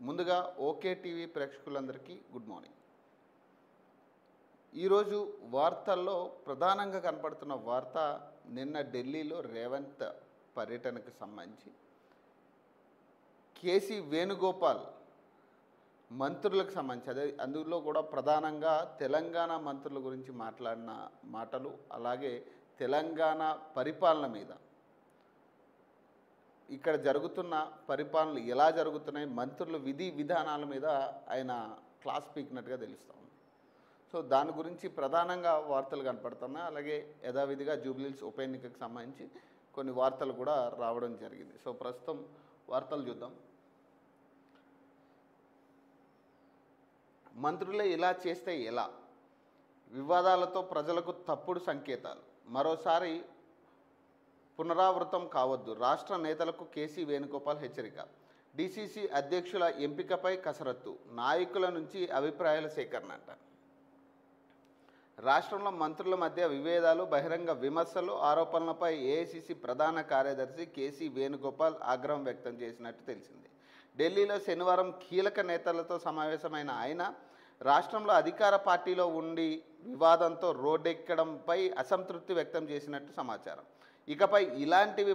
ముందుగా okay TV ప్రేక్షకులందరికీ good morning. ఈరోజు వార్తల్లో ప్రధానంగా కనపడుతున్న వార్త నిన్న ఢిల్లీలో రేవంత్ పర్యటనకు సంబంధించి కేసీ వేణుగోపాల్ మంత్రులకు సంబంధించి అందులో కూడా ప్రధానంగా తెలంగాణ మంత్రుల గురించి మాట్లాడిన మాటలు, అలాగే తెలంగాణ పరిపాలన మీద, ఇక్కడ జరుగుతున్న పరిపాలనలు ఎలా జరుగుతున్నాయి, మంత్రుల విధి విధానాల మీద ఆయన క్లాస్ పీకినట్టుగా తెలుస్తూ ఉంది. సో దాని గురించి ప్రధానంగా వార్తలు కనపడుతున్నాయి. అలాగే యథావిధిగా జూబ్లీహిల్స్ ఉప ఎన్నికకు సంబంధించి కొన్ని వార్తలు కూడా రావడం జరిగింది. సో ప్రస్తుతం వార్తలు చూద్దాం. మంత్రులే ఇలా చేస్తే ఎలా, వివాదాలతో ప్రజలకు తప్పుడు సంకేతాలు, మరోసారి పునరావృతం కావద్దు, రాష్ట్ర నేతలకు కేసీ వేణుగోపాల్ హెచ్చరిక. డీసీసీ అధ్యక్షుల ఎంపికపై కసరత్తు, నాయకుల నుంచి అభిప్రాయాల సేకరణ అంట. రాష్ట్రంలో మంత్రుల మధ్య విభేదాలు, బహిరంగ విమర్శలు, ఆరోపణలపై ఏఐసీసీ ప్రధాన కార్యదర్శి కేసీ వేణుగోపాల్ ఆగ్రహం వ్యక్తం చేసినట్టు తెలిసింది. ఢిల్లీలో శనివారం కీలక నేతలతో సమావేశమైన ఆయన రాష్ట్రంలో అధికార పార్టీలో ఉండి వివాదంతో రోడ్డెక్కడంపై అసంతృప్తి వ్యక్తం చేసినట్టు సమాచారం. ఇకపై ఇలాంటివి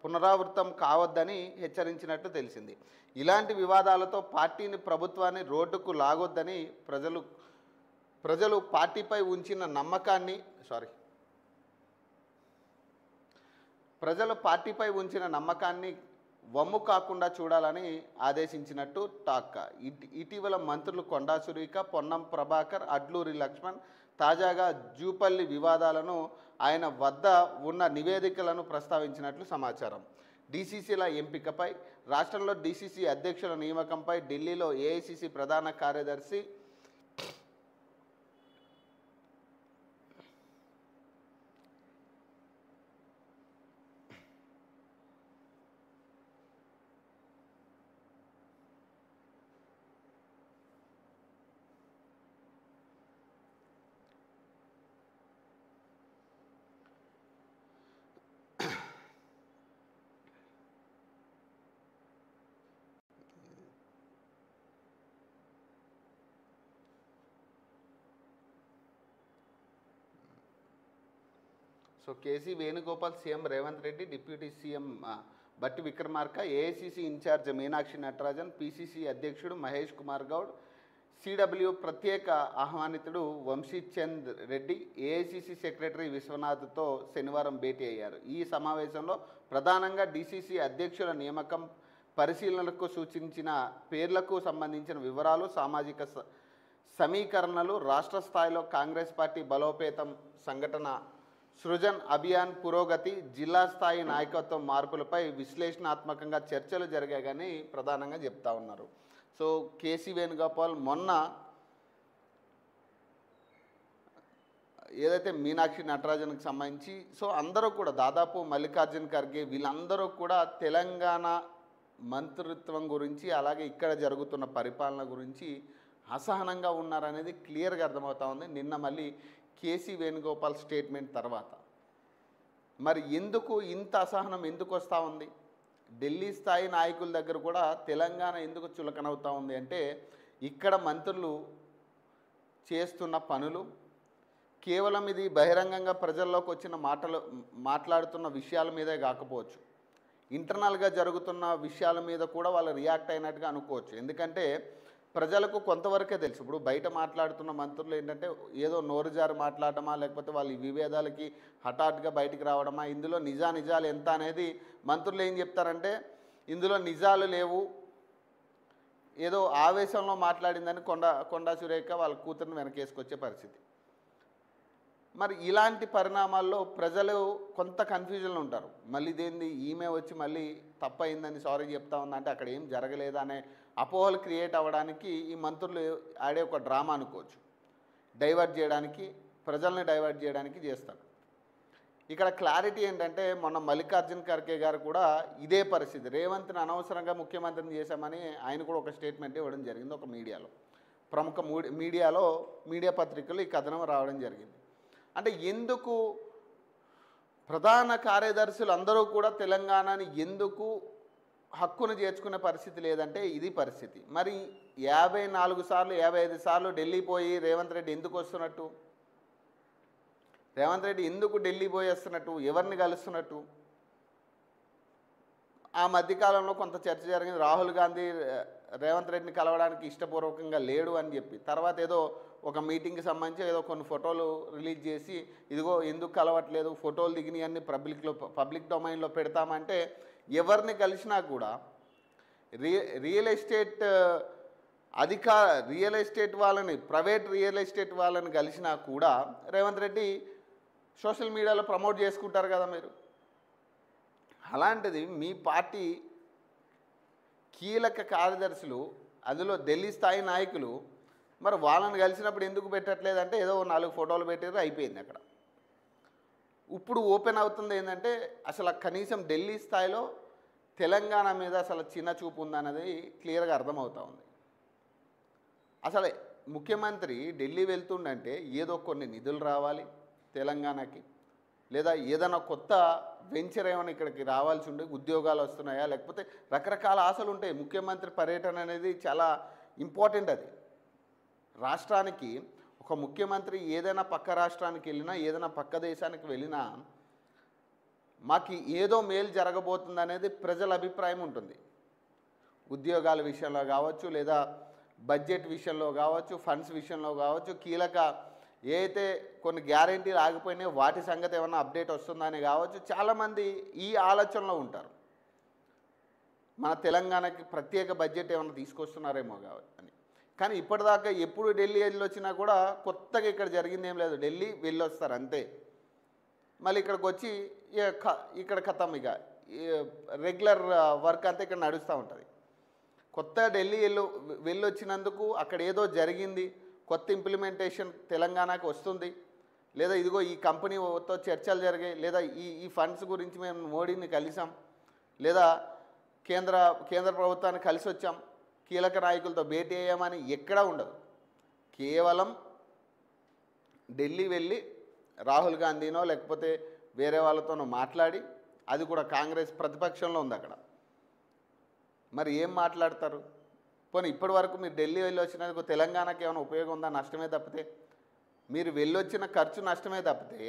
పునరావృతం కావద్దని హెచ్చరించినట్టు తెలిసింది. ఇలాంటి వివాదాలతో పార్టీని, ప్రభుత్వాన్ని రోడ్డుకు లాగొద్దని ప్రజలు పార్టీపై ఉంచిన నమ్మకాన్ని వమ్ము కాకుండా చూడాలని ఆదేశించినట్టు టాక్. ఇటీవల మంత్రులు కొండా సురేఖ, పొన్నం ప్రభాకర్, అడ్లూరి లక్ష్మణ్ తాజాగా జూపల్లి వివాదాలను, ఆయన వద్ద ఉన్న నివేదికలను ప్రస్తావించినట్లు సమాచారం. డీసీసీల ఎంపికపై, రాష్ట్రంలో డీసీసీ అధ్యక్షుల నియామకంపై ఢిల్లీలో ఏఐసీసీ ప్రధాన కార్యదర్శి KC Venugopal, CM Revanth Reddy, deputy CM Bhatti Vikramarka, AICC incharge Meenakshi Natarajan, PCC అధ్యక్షుడు మహేష్ కుమార్ గౌడ్, సిడబ్ల్యూ ప్రత్యేక ఆహ్వానితుడు వంశీచంద్ రెడ్డి, ఏఐసీసీ సెక్రటరీ విశ్వనాథ్తో శనివారం భేటీ అయ్యారు. ఈ సమావేశంలో ప్రధానంగా డీసీసీ అధ్యక్షుల నియామకం, పరిశీలనలకు సూచించిన పేర్లకు సంబంధించిన వివరాలు, సామాజిక సమీకరణలు, రాష్ట్ర స్థాయిలో కాంగ్రెస్ పార్టీ బలోపేతం, సంఘటన సృజన్ అభియాన్ పురోగతి, జిల్లా స్థాయి నాయకత్వం మార్పులపై విశ్లేషణాత్మకంగా చర్చలు జరిగాయని ప్రధానంగా చెప్తా ఉన్నారు. సో కేసీ వేణుగోపాల్ మొన్న ఏదైతే మీనాక్షి నటరాజన్కి సంబంధించి, సో అందరూ కూడా దాదాపు మల్లికార్జున్ ఖర్గే వీళ్ళందరూ కూడా తెలంగాణ మంత్రిత్వం గురించి, అలాగే ఇక్కడ జరుగుతున్న పరిపాలన గురించి అసహనంగా ఉన్నారనేది క్లియర్గా అర్థమవుతా ఉంది. నిన్న మళ్ళీ కేసీ వేణుగోపాల్ స్టేట్మెంట్ తర్వాత మరి ఎందుకు ఇంత అసహనం ఎందుకు వస్తూ ఉంది? ఢిల్లీ స్థాయి నాయకుల దగ్గర కూడా తెలంగాణ ఎందుకు చులకనవుతూ ఉంది అంటే, ఇక్కడ మంత్రులు చేస్తున్న పనులు కేవలం ఇది బహిరంగంగా ప్రజల్లోకి వచ్చిన మాట్లాడుతున్న విషయాల మీదే కాకపోవచ్చు, ఇంటర్నల్గా జరుగుతున్న విషయాల మీద కూడా వాళ్ళు రియాక్ట్ అయినట్టుగా అనుకోవచ్చు. ఎందుకంటే ప్రజలకు కొంతవరకే తెలుసు. ఇప్పుడు బయట మాట్లాడుతున్న మంత్రులు ఏంటంటే ఏదో నోరు జారి మాట్లాడటమా, లేకపోతే వాళ్ళ విభేదాలకి హఠాత్తుగా బయటికి రావడమా, ఇందులో నిజాలు ఎంత అనేది మంత్రులు ఏం చెప్తారంటే ఇందులో నిజాలు లేవు, ఏదో ఆవేశంలో మాట్లాడిందని కొండా సురేఖ వాళ్ళ కూతురుని వెనకేసుకొచ్చే పరిస్థితి. మరి ఇలాంటి పరిణామాల్లో ప్రజలు కొంత కన్ఫ్యూజన్లో ఉంటారు. మళ్ళీ ఇదేంది, ఈమె వచ్చి మళ్ళీ తప్పయిందని సారీ చెప్తా ఉందంటే అక్కడ ఏం జరగలేదా అనే అపోహలు క్రియేట్ అవ్వడానికి ఈ మంత్రులు ఆడే ఒక డ్రామా అనుకోవచ్చు. ప్రజల్ని డైవర్ట్ చేయడానికి చేస్తారు. ఇక్కడ క్లారిటీ ఏంటంటే, మొన్న మల్లికార్జున్ ఖర్గే గారు కూడా ఇదే పరిస్థితి, రేవంత్ని అనవసరంగా ముఖ్యమంత్రిని చేశామని ఆయన కూడా ఒక స్టేట్మెంట్ ఇవ్వడం జరిగింది. ఒక ప్రముఖ మీడియా పత్రికలు ఈ కథనం రావడం జరిగింది. అంటే ఎందుకు ప్రధాన కార్యదర్శులు అందరూ కూడా తెలంగాణని ఎందుకు హక్కును చేర్చుకునే పరిస్థితి లేదంటే ఇది పరిస్థితి. మరి 54 సార్లు 55 సార్లు ఢిల్లీ పోయి రేవంత్ రెడ్డి ఎందుకు వస్తున్నట్టు? రేవంత్ రెడ్డి ఎందుకు ఢిల్లీ పోయి వస్తున్నట్టు? ఎవరిని కలుస్తున్నట్టు? ఆ మధ్యకాలంలో కొంత చర్చ జరిగింది. రాహుల్ గాంధీ రేవంత్ రెడ్డిని కలవడానికి ఇష్టపూర్వకంగా లేడు అని చెప్పి, తర్వాత ఏదో ఒక మీటింగ్కి సంబంధించి ఏదో కొన్ని ఫోటోలు రిలీజ్ చేసి ఇదిగో ఎందుకు కలవట్లేదు, ఫోటోలు దిగినవన్నీ పబ్లిక్ డొమైన్లో పెడతామంటే, ఎవరిని కలిసినా కూడా రియల్ ఎస్టేట్ వాళ్ళని, ప్రైవేట్ రియల్ ఎస్టేట్ వాళ్ళని కలిసినా కూడా రేవంత్ రెడ్డి సోషల్ మీడియాలో ప్రమోట్ చేసుకుంటారు కదా మీరు. అలాంటిది మీ పార్టీ కీలక కార్యదర్శులు, అందులో ఢిల్లీ స్థాయి నాయకులు, మరి వాళ్ళని కలిసినప్పుడు ఎందుకు పెట్టట్లేదంటే ఏదో 4 ఫోటోలు పెట్టారు, అయిపోయింది అక్కడ. ఇప్పుడు ఓపెన్ అవుతుంది ఏంటంటే అసలు కనీసం ఢిల్లీ స్థాయిలో తెలంగాణ మీద అసలు చిన్న చూపు ఉందన్నది క్లియర్గా అర్థమవుతూ ఉంది. అసలు ముఖ్యమంత్రి ఢిల్లీ వెళ్తుండంటే ఏదో కొన్ని నిధులు రావాలి తెలంగాణకి, లేదా ఏదైనా కొత్త వెంచర్ ఏమైనా ఇక్కడికి రావాల్సి ఉండే, ఉద్యోగాలు వస్తున్నాయా, లేకపోతే రకరకాల ఆశలు ఉంటాయి. ముఖ్యమంత్రి పర్యటన అనేది చాలా ఇంపార్టెంట్. అది రాష్ట్రానికి ఒక ముఖ్యమంత్రి ఏదైనా పక్క రాష్ట్రానికి వెళ్ళినా, ఏదైనా పక్క దేశానికి వెళ్ళినా మాకు ఏదో మేలు జరగబోతుంది అనేది ప్రజల అభిప్రాయం ఉంటుంది. ఉద్యోగాల విషయంలో కావచ్చు, లేదా బడ్జెట్ విషయంలో కావచ్చు, ఫండ్స్ విషయంలో కావచ్చు, కీలక ఏ అయితే కొన్ని గ్యారెంటీలు ఆగిపోయినాయో వాటి సంగతి ఏమైనా అప్డేట్ వస్తుందని కావచ్చు, చాలామంది ఈ ఆలోచనలో ఉంటారు. మన తెలంగాణకి ప్రత్యేక బడ్జెట్ ఏమైనా తీసుకొస్తున్నారేమో అని. కానీ ఇప్పటిదాకా ఎప్పుడు ఢిల్లీ వెళ్ళి వచ్చినా కూడా కొత్తగా ఇక్కడ జరిగింది ఏం లేదు. ఢిల్లీ వెళ్ళొస్తారు అంతే, మళ్ళీ ఇక్కడికి వచ్చి ఇక్కడ ఖతం, ఇక రెగ్యులర్ వర్క్ అంతా ఇక్కడ నడుస్తూ ఉంటుంది. కొత్తగా ఢిల్లీ వెళ్ళొచ్చినందుకు అక్కడ ఏదో జరిగింది, కొత్త ఇంప్లిమెంటేషన్ తెలంగాణకి వస్తుంది, లేదా ఇదిగో ఈ కంపెనీతో చర్చలు జరిగాయి, లేదా ఈ ఫండ్స్ గురించి మేము మోడీని కలిసాం, లేదా కేంద్ర ప్రభుత్వాన్ని కలిసి వచ్చాం, కీలక నాయకులతో భేటీ అయ్యామని ఎక్కడా ఉండదు. కేవలం ఢిల్లీ వెళ్ళి రాహుల్ గాంధీనో లేకపోతే వేరే వాళ్ళతోనో మాట్లాడి, అది కూడా కాంగ్రెస్ ప్రతిపక్షంలో ఉంది అక్కడ, మరి ఏం మాట్లాడతారు? పోనీ ఇప్పటి వరకు మీరు ఢిల్లీ వెళ్ళి వచ్చినందుకు తెలంగాణకి ఏమైనా ఉపయోగం ఉందా? నష్టమే తప్పితే. మీరు వెళ్ళొచ్చిన ఖర్చు నష్టమే తప్పితే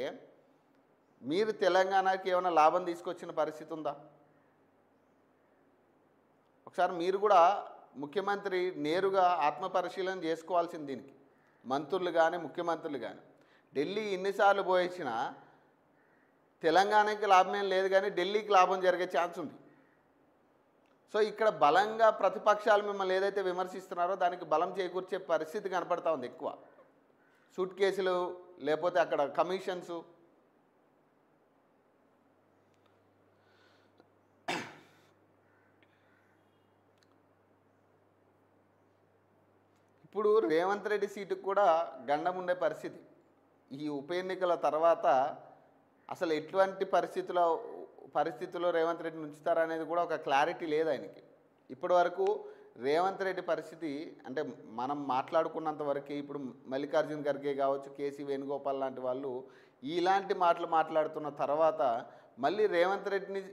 మీరు తెలంగాణకి ఏమైనా లాభం తీసుకొచ్చిన పరిస్థితి ఉందా? ఒకసారి మీరు కూడా ముఖ్యమంత్రి నేరుగా ఆత్మపరిశీలన చేసుకోవాల్సింది దీనికి. మంత్రులు కానీ ముఖ్యమంత్రులు కానీ ఢిల్లీ ఎన్నిసార్లు పోయించినా తెలంగాణకి లాభమేం లేదు, కానీ ఢిల్లీకి లాభం జరిగే ఛాన్స్ ఉంది. సో ఇక్కడ బలంగా ప్రతిపక్షాలు మిమ్మల్ని ఏదైతే విమర్శిస్తున్నారో దానికి బలం చేకూర్చే పరిస్థితి కనపడతా ఉంది ఎక్కువ. సూట్ కేసులు, లేకపోతే అక్కడ కమిషన్స్. ఇప్పుడు రేవంత్ రెడ్డి సీటుకు కూడా గండం ఉండే పరిస్థితి. ఈ ఉప ఎన్నికల తర్వాత అసలు ఎటువంటి పరిస్థితుల్లో రేవంత్ రెడ్డిని ఉంచుతారనేది కూడా ఒక క్లారిటీ లేదు ఆయనకి. ఇప్పటి వరకు రేవంత్ రెడ్డి పరిస్థితి అంటే మనం మాట్లాడుకున్నంత వరకు ఇప్పుడు మల్లికార్జున్ ఖర్గే కావచ్చు, కేసీ వేణుగోపాల్ లాంటి వాళ్ళు ఇలాంటి మాటలు మాట్లాడుతున్న తర్వాత మళ్ళీ రేవంత్ రెడ్డిని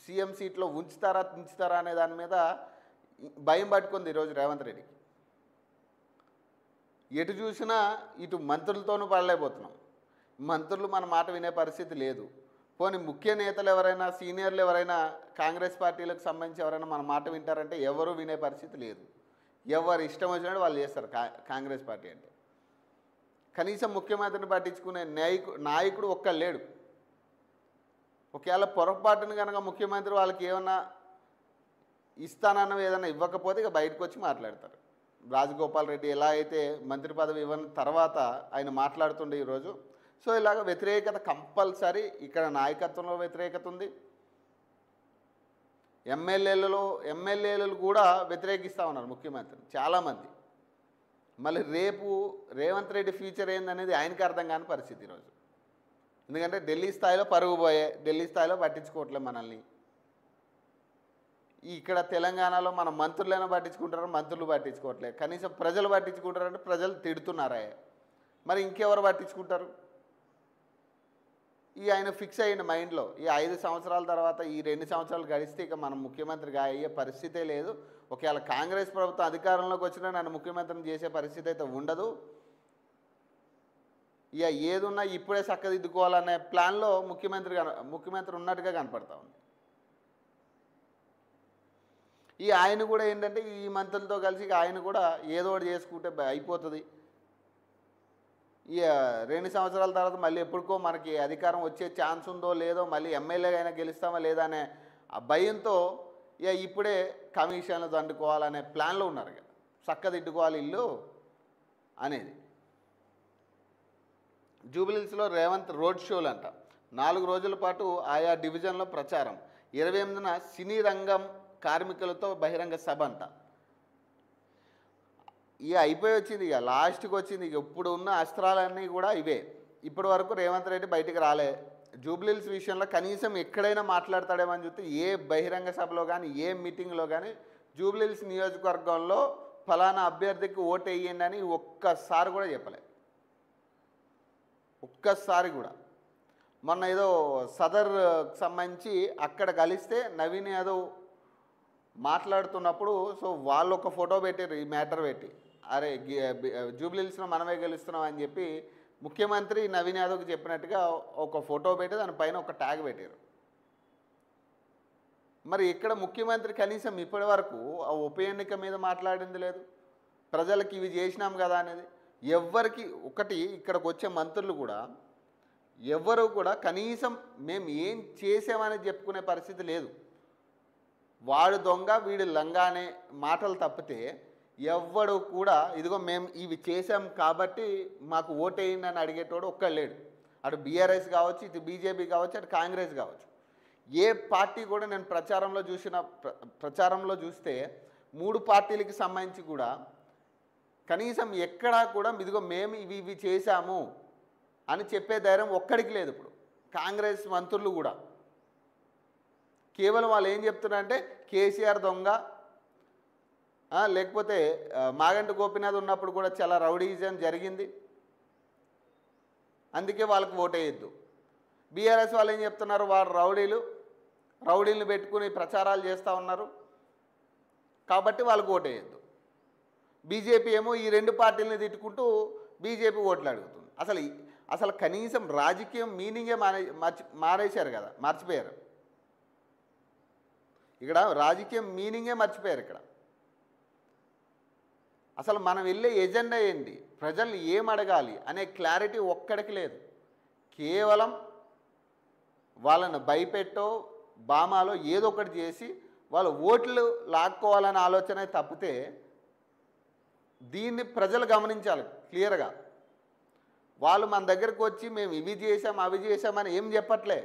సీఎం సీట్లో ఉంచుతారా అనే దాని మీద భయం పట్టుకుంది ఈరోజు రేవంత్ రెడ్డికి. ఎటు చూసినా ఇటు మంత్రులతోనూ పడలేకపోతున్నాం, మంత్రులు మన మాట వినే పరిస్థితి లేదు. పోనీ ముఖ్య నేతలు ఎవరైనా, సీనియర్లు ఎవరైనా, కాంగ్రెస్ పార్టీలకు సంబంధించి ఎవరైనా మన మాట వింటారంటే ఎవరు వినే పరిస్థితి లేదు. ఎవరు ఇష్టం వచ్చినట్టు వాళ్ళు చేస్తారు కాంగ్రెస్ పార్టీ అంటే. కనీసం ముఖ్యమంత్రిని పట్టించుకునే నాయకుడు ఒక్కడు లేడు. ఒకవేళ పొరపాటును కనుక ముఖ్యమంత్రి వాళ్ళకి ఏమన్నా ఇస్తానన్నవి ఏదైనా ఇవ్వకపోతే ఇక బయటకు వచ్చి మాట్లాడతారు. రాజగోపాల్ రెడ్డి ఎలా అయితే మంత్రి పదవి ఇవ్వని తర్వాత ఆయన మాట్లాడుతుండే ఈరోజు. సో ఇలాగ వ్యతిరేకత కంపల్సరీ, ఇక్కడ నాయకత్వంలో వ్యతిరేకత ఉంది, ఎమ్మెల్యేలు కూడా వ్యతిరేకిస్తూ ఉన్నారు ముఖ్యమంత్రి చాలామంది. మళ్ళీ రేపు రేవంత్ రెడ్డి ఫ్యూచర్ ఏందనేది ఆయనకి అర్థం కాని పరిస్థితి ఈరోజు. ఎందుకంటే ఢిల్లీ స్థాయిలో పరుగు పోయే, ఢిల్లీ స్థాయిలో పట్టించుకోవట్లేదు మనల్ని. ఇక్కడ తెలంగాణలో మన మంత్రులైనా పట్టించుకుంటారు, మంత్రులు పట్టించుకోవట్లేదు. కనీసం ప్రజలు పట్టించుకుంటారంటే ప్రజలు తిడుతున్నారా? మరి ఇంకెవరు పట్టించుకుంటారు? ఈ ఆయన ఫిక్స్ అయ్యిండు మైండ్లో, ఈ 5 సంవత్సరాల తర్వాత ఈ 2 సంవత్సరాలు గడిస్తే ఇక మనం ముఖ్యమంత్రిగా అయ్యే పరిస్థితే లేదు, ఒకవేళ కాంగ్రెస్ ప్రభుత్వం అధికారంలోకి వచ్చినా నన్ను ముఖ్యమంత్రిని చేసే పరిస్థితి అయితే ఉండదు, ఇక ఏదున్నా ఇప్పుడే చక్కదిద్దుకోవాలనే ప్లాన్లో ముఖ్యమంత్రి ఉన్నట్టుగా కనపడతా ఉంది. ఈ ఆయన కూడా ఏంటంటే ఈ మంత్రులతో కలిసి ఆయన కూడా ఏదో ఒకటి చేసుకుంటే అయిపోతుంది, ఇక 2 సంవత్సరాల తర్వాత మళ్ళీ ఎప్పటికో మనకి అధికారం వచ్చే ఛాన్స్ ఉందో లేదో, మళ్ళీ ఎమ్మెల్యేగా అయినా గెలుస్తామా లేదా అనే ఆ భయంతో ఇక ఇప్పుడే కమిషన్లు దండుకోవాలనే ప్లాన్లో ఉన్నారు. ఇక చక్కదిద్దుకోవాలి ఇల్లు అనేది. జూబ్లీహిల్స్లో రేవంత్ రోడ్ షోలు అంట, 4 రోజుల పాటు ఆయా డివిజన్లో ప్రచారం, 28న సినీ రంగం కార్మికులతో బహిరంగ సభ అంట. ఇక అయిపోయి వచ్చింది, ఇక లాస్ట్కి వచ్చింది. ఇక ఇప్పుడు ఉన్న అస్త్రాలన్నీ కూడా ఇవే. ఇప్పటి వరకు రేవంత్ రెడ్డి బయటికి రాలే. జూబ్లీహిల్స్ విషయంలో కనీసం ఎక్కడైనా మాట్లాడతాడేమో అని చూస్తే ఏ బహిరంగ సభలో కానీ ఏ మీటింగ్లో కానీ జూబ్లీహిల్స్ నియోజకవర్గంలో ఫలానా అభ్యర్థికి ఓటు వేయండి అని ఒక్కసారి కూడా చెప్పలే, ఒక్కసారి కూడా. మొన్న ఏదో సదర్ సంబంధించి అక్కడ కలిస్తే నవీన్ యాదవ్ మాట్లాడుతున్నప్పుడు సో వాళ్ళు ఒక ఫోటో పెట్టారు, ఈ మ్యాటర్ పెట్టి, అరే జూబ్లీహిల్స్లో మనమే గెలుస్తున్నాం అని చెప్పి ముఖ్యమంత్రి నవీన్ యాదవ్కి చెప్పినట్టుగా ఒక ఫోటో పెట్టి దానిపైన ఒక ట్యాగ్ పెట్టారు. మరి ఇక్కడ ముఖ్యమంత్రి కనీసం ఇప్పటి వరకు ఆ ఉప ఎన్నిక మీద మాట్లాడింది లేదు, ప్రజలకు ఇవి చేసినాం కదా అనేది. ఎవ్వరికి ఒకటి ఇక్కడికి వచ్చే మంత్రులు కూడా ఎవ్వరూ కూడా కనీసం మేము ఏం చేసామని చెప్పుకునే పరిస్థితి లేదు. వాడు దొంగ వీడు లంగా అనే మాటలు తప్పితే ఎవ్వడు కూడా ఇదిగో మేము ఇవి చేసాం కాబట్టి మాకు ఓటేయండి అని అడిగేటోడు ఒక్కడు లేడు. అటు బీఆర్ఎస్ కావచ్చు, ఇటు బీజేపీ కావచ్చు, అటు కాంగ్రెస్ కావచ్చు. ఏ పార్టీ కూడా నేను ప్రచారంలో చూస్తే 3 పార్టీలకి సంబంధించి కూడా కనీసం ఎక్కడా కూడా ఇదిగో మేము ఇవి చేశాము అని చెప్పే ధైర్యం ఒక్కడికి లేదు. ఇప్పుడు కాంగ్రెస్ మంత్రులు కూడా కేవలం వాళ్ళు ఏం చెప్తున్నారంటే కేసీఆర్ దొంగ, లేకపోతే మాగంటి గోపీనాథ్ ఉన్నప్పుడు కూడా చాలా రౌడీజం జరిగింది అందుకే వాళ్ళకి ఓటేయద్దు. బీఆర్ఎస్ వాళ్ళు ఏం చెప్తున్నారు, వారు రౌడీలను పెట్టుకుని ప్రచారాలు చేస్తూ ఉన్నారు కాబట్టి వాళ్ళకి ఓటేయద్దు. బీజేపీ ఏమో ఈ 2 పార్టీలని తిట్టుకుంటూ బీజేపీ ఓట్లు అడుగుతుంది. అసలు కనీసం రాజకీయం మీనింగే మారేశారు కదా, మర్చిపోయారు. ఇక్కడ రాజకీయం మీనింగే మర్చిపోయారు. ఇక్కడ అసలు మనం వెళ్ళే ఎజెండా ఏంటి, ప్రజల్ని ఏం అడగాలి అనే క్లారిటీ ఒక్కడికి లేదు. కేవలం వాళ్ళను భయపెట్టో బామాలో ఏదో ఒకటి చేసి వాళ్ళు ఓట్లు లాక్కోవాలనే ఆలోచన తప్పితే దీన్ని ప్రజలు గమనించాలి క్లియర్గా. వాళ్ళు మన దగ్గరకు వచ్చి మేము ఇవి చేసాం అవి చేసామని ఏం చెప్పట్లే.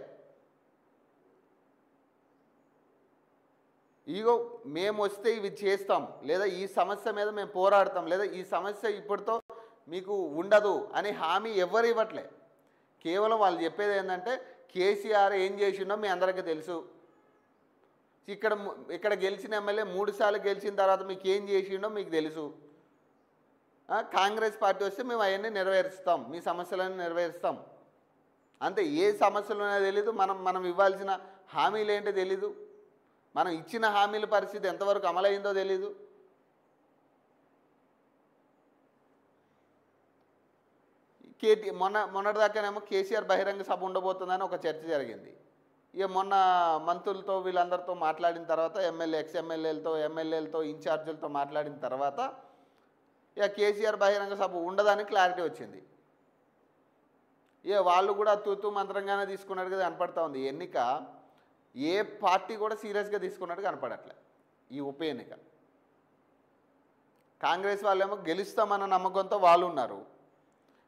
ఇగో మేము వస్తే ఇవి చేస్తాం, లేదా ఈ సమస్య మీద మేము పోరాడతాం, లేదా ఈ సమస్య ఇప్పటితో మీకు ఉండదు అని హామీ ఎవరు ఇవ్వట్లే. కేవలం వాళ్ళు చెప్పేది ఏంటంటే కేసీఆర్ ఏం చేసిండో మీ అందరికీ తెలుసు, ఇక్కడ గెలిచిన ఎమ్మెల్యే 3 సార్లు గెలిచిన తర్వాత మీకు ఏం చేసిండో మీకు తెలుసు, కాంగ్రెస్ పార్టీ వస్తే మేము అవన్నీ నెరవేరుస్తాం, మీ సమస్యలను నెరవేరుస్తాం అంతే. ఏ సమస్యలు ఉన్నాయో తెలీదు, మనం ఇవ్వాల్సిన హామీలు ఏంటో తెలీదు, మనం ఇచ్చిన హామీల పరిస్థితి ఎంతవరకు అమలైందో తెలీదు. మొన్నటిదాకానేమో కేసీఆర్ బహిరంగ సభ ఉండబోతుందని ఒక చర్చ జరిగింది. ఇక మొన్న మంత్రులతో వీళ్ళందరితో మాట్లాడిన తర్వాత ఎమ్మెల్యేలతో ఇన్ఛార్జీలతో మాట్లాడిన తర్వాత ఇక కేసీఆర్ బహిరంగ సభ ఉండదని క్లారిటీ వచ్చింది. ఇక వాళ్ళు కూడా తూతూ మంత్రంగానే తీసుకున్నట్టుగా కనపడతా ఉంది. ఎన్నిక ఏ పార్టీ కూడా సీరియస్గా తీసుకున్నట్టు కనపడట్లే. ఈ ఉప ఎన్నిక కాంగ్రెస్ వాళ్ళేమో గెలుస్తామన్న నమ్మకంతో వాళ్ళు ఉన్నారు,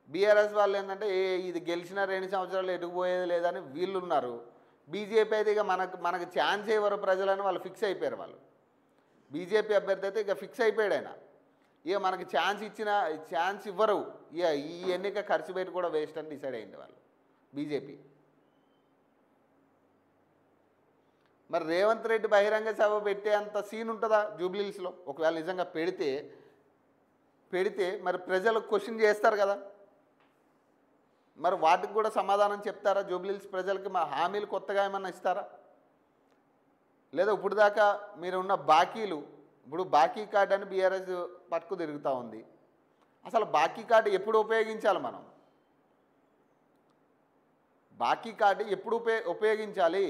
బీఆర్ఎస్ వాళ్ళు ఏంటంటే ఇది గెలిచిన 2 సంవత్సరాలు ఎటుకుపోయేది లేదని వీళ్ళు ఉన్నారు. బీజేపీ అయితే ఇక మనకు ఛాన్స్ ఇవ్వరు ప్రజలని వాళ్ళు ఫిక్స్ అయిపోయారు. వాళ్ళు బీజేపీ అభ్యర్థి అయితే ఇక ఫిక్స్ అయిపోయాడు ఆయన, ఇక మనకి ఛాన్స్ ఇవ్వరు, ఇక ఈ ఎన్నిక ఖర్చు పెట్టి కూడా వేస్ట్ అని డిసైడ్ అయింది వాళ్ళు బీజేపీ. మరి రేవంత్ రెడ్డి బహిరంగ సభ పెట్టే అంత సీన్ ఉంటుందా జూబ్లీహిల్స్లో? ఒకవేళ నిజంగా పెడితే మరి ప్రజలు క్వశ్చన్ చేస్తారు కదా. మరి వాటికి కూడా సమాధానం చెప్తారా జూబ్లీహిల్స్ ప్రజలకి? మా హామీలు కొత్తగా ఏమన్నా ఇస్తారా? లేదా ఇప్పుడు దాకా మీరున్న బాకీలు, ఇప్పుడు బాకీ కార్డు అని బీఆర్ఎస్ పట్టుకు తిరుగుతూ ఉంది. అసలు బాకీ కార్డు ఎప్పుడు ఉపయోగించాలి? మనం బాకీ కార్డు ఎప్పుడు ఉపయోగించాలి?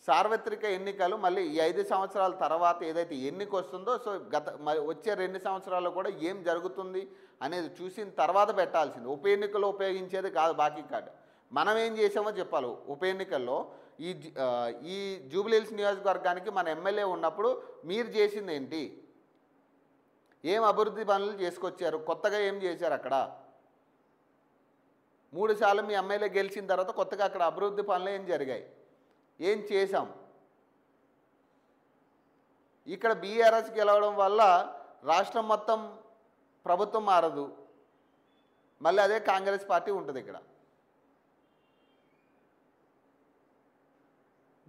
సార్వత్రిక ఎన్నికలు మళ్ళీ ఈ 5 సంవత్సరాల తర్వాత ఏదైతే ఎన్నిక వస్తుందో, సో వచ్చే 2 సంవత్సరాల్లో కూడా ఏం జరుగుతుంది అనేది చూసిన తర్వాత పెట్టాల్సింది. ఉప ఎన్నికల్లో ఉపయోగించేది కాదు బాకీ కార్డు. మనం ఏం చేసామో చెప్పాలి. ఉప ఎన్నికల్లో ఈ జూబ్లీహిల్స్ నియోజకవర్గానికి మన ఎమ్మెల్యే ఉన్నప్పుడు మీరు చేసింది ఏంటి? ఏం అభివృద్ధి పనులు చేసుకొచ్చారు? కొత్తగా ఏం చేశారు అక్కడ? 3 సార్లు మీ ఎమ్మెల్యే గెలిచిన తర్వాత కొత్తగా అక్కడ అభివృద్ధి పనులు ఏం జరిగాయి? ఏం చేశాం? ఇక్కడ బీఆర్ఎస్ గెలవడం వల్ల రాష్ట్రం మొత్తం ప్రభుత్వం మారదు, మళ్ళీ అదే కాంగ్రెస్ పార్టీ ఉంటుంది ఇక్కడ.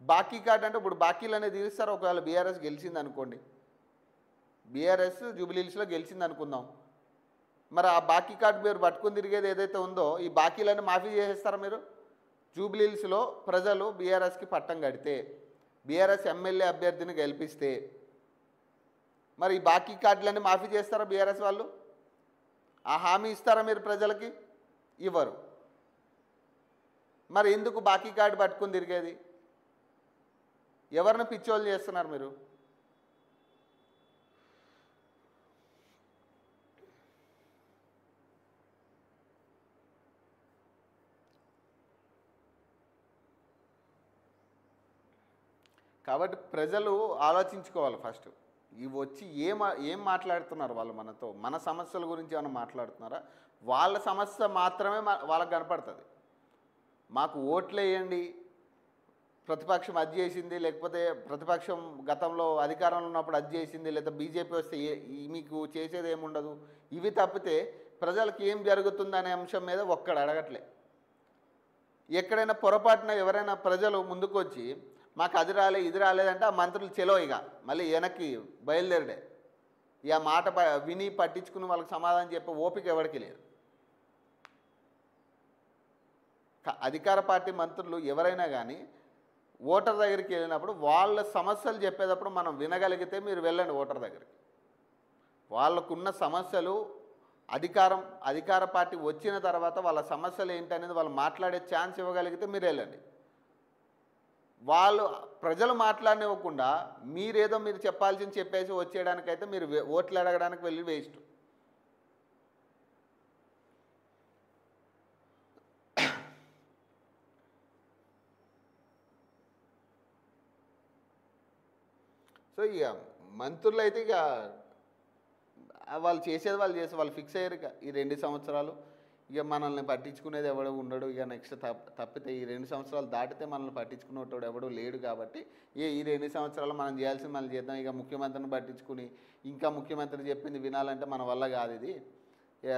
బాకీ కార్డు అంటే ఇప్పుడు బాకీలు అనేది తీరుస్తారు. ఒకవేళ బీఆర్ఎస్ గెలిచింది అనుకోండి, బీఆర్ఎస్ జూబ్లీహిల్స్లో గెలిచింది అనుకుందాం, మరి ఆ బాకీ కార్డు మీరు పట్టుకుని తిరిగేది ఏదైతే ఉందో ఈ బాకీలన్నీ మాఫీ చేసేస్తారా మీరు? జూబ్లీహిల్స్లో ప్రజలు బీఆర్ఎస్కి పట్టం కడితే, బీఆర్ఎస్ ఎమ్మెల్యే అభ్యర్థిని గెలిపిస్తే మరి ఈ బాకీ కార్డులన్నీ మాఫీ చేస్తారా బీఆర్ఎస్ వాళ్ళు? ఆ హామీ ఇస్తారా మీరు ప్రజలకి? ఇవ్వరు. మరి ఎందుకు బాకీ కార్డు పట్టుకుని తిరిగేది? ఎవరిని పిచ్చోళ్ళు చేస్తున్నారు మీరు? కాబట్టి ప్రజలు ఆలోచించుకోవాలి ఫస్ట్. ఇవి వచ్చి ఏం మాట్లాడుతున్నారు వాళ్ళు మనతో? మన సమస్యల గురించి ఏమైనా మాట్లాడుతున్నారా? వాళ్ళ సమస్య మాత్రమే వాళ్ళకి కనపడుతుంది. మాకు ఓట్లు వేయండి, ప్రతిపక్షం అది చేసింది, లేకపోతే ప్రతిపక్షం గతంలో అధికారంలో ఉన్నప్పుడు అది చేసింది, లేదా బీజేపీ వస్తే మీకు చేసేది ఏముండదు, ఇవి తప్పితే ప్రజలకు ఏం జరుగుతుందనే అంశం మీద ఒక్కడు అడగట్లే. ఎక్కడైనా పొరపాటున ఎవరైనా ప్రజలు ముందుకు వచ్చి మాకు అది రాలే ఇది రాలేదంటే ఆ మంత్రులు చెలో ఇక మళ్ళీ వెనక్కి బయలుదేరడే. ఇక మాట విని పట్టించుకుని వాళ్ళకి సమాధానం చెప్పే ఓపిక ఎవరికి లేదు. అధికార పార్టీ మంత్రులు ఎవరైనా కానీ ఓటర్ దగ్గరికి వెళ్ళినప్పుడు వాళ్ళ సమస్యలు చెప్పేటప్పుడు మనం వినగలిగితే మీరు వెళ్ళండి ఓటర్ దగ్గరికి. వాళ్ళకున్న సమస్యలు అధికార పార్టీ వచ్చిన తర్వాత వాళ్ళ సమస్యలు ఏంటనేది వాళ్ళు మాట్లాడే ఛాన్స్ ఇవ్వగలిగితే మీరు వెళ్ళండి. వాళ్ళు ప్రజలు మాట్లాడనివ్వకుండా మీరేదో మీరు చెప్పాల్సింది చెప్పేసి వచ్చేయడానికైతే మీరు ఓట్లు అడగడానికి వెళ్ళి వేస్ట్. సో ఇక మంత్రులు అయితే ఇక వాళ్ళు చేసేది వాళ్ళు చేసి వాళ్ళు ఫిక్స్ అయ్యారు. ఇక ఈ 2 సంవత్సరాలు ఇక మనల్ని పట్టించుకునేది ఎవడో ఉండడు. ఇక నెక్స్ట్ తప్పితే ఈ 2 సంవత్సరాలు దాటితే మనల్ని పట్టించుకునేటోడు ఎవడో లేడు. కాబట్టి ఈ 2 సంవత్సరాలు మనం చేయాల్సింది మనం చేద్దాం. ఇక ముఖ్యమంత్రిని పట్టించుకుని ఇంకా ముఖ్యమంత్రి చెప్పింది వినాలంటే మన వల్ల కాదు. ఇది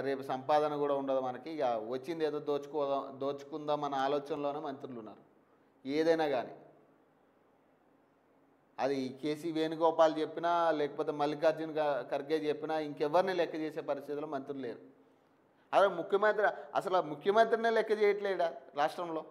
రేపు సంపాదన కూడా ఉండదు మనకి. ఇక వచ్చింది ఏదో దోచుకుందాం అన్న ఆలోచనలోనే మంత్రులు ఉన్నారు. ఏదైనా కానీ అది కేసీ వేణుగోపాల్ చెప్పినా లేకపోతే మల్లికార్జున ఖర్గే చెప్పినా ఇంకెవరిని లెక్క చేసే పరిస్థితిలో మంత్రులు లేరు. అదే ముఖ్యమంత్రినే లెక్క చేయట్లేడా రాష్ట్రంలో?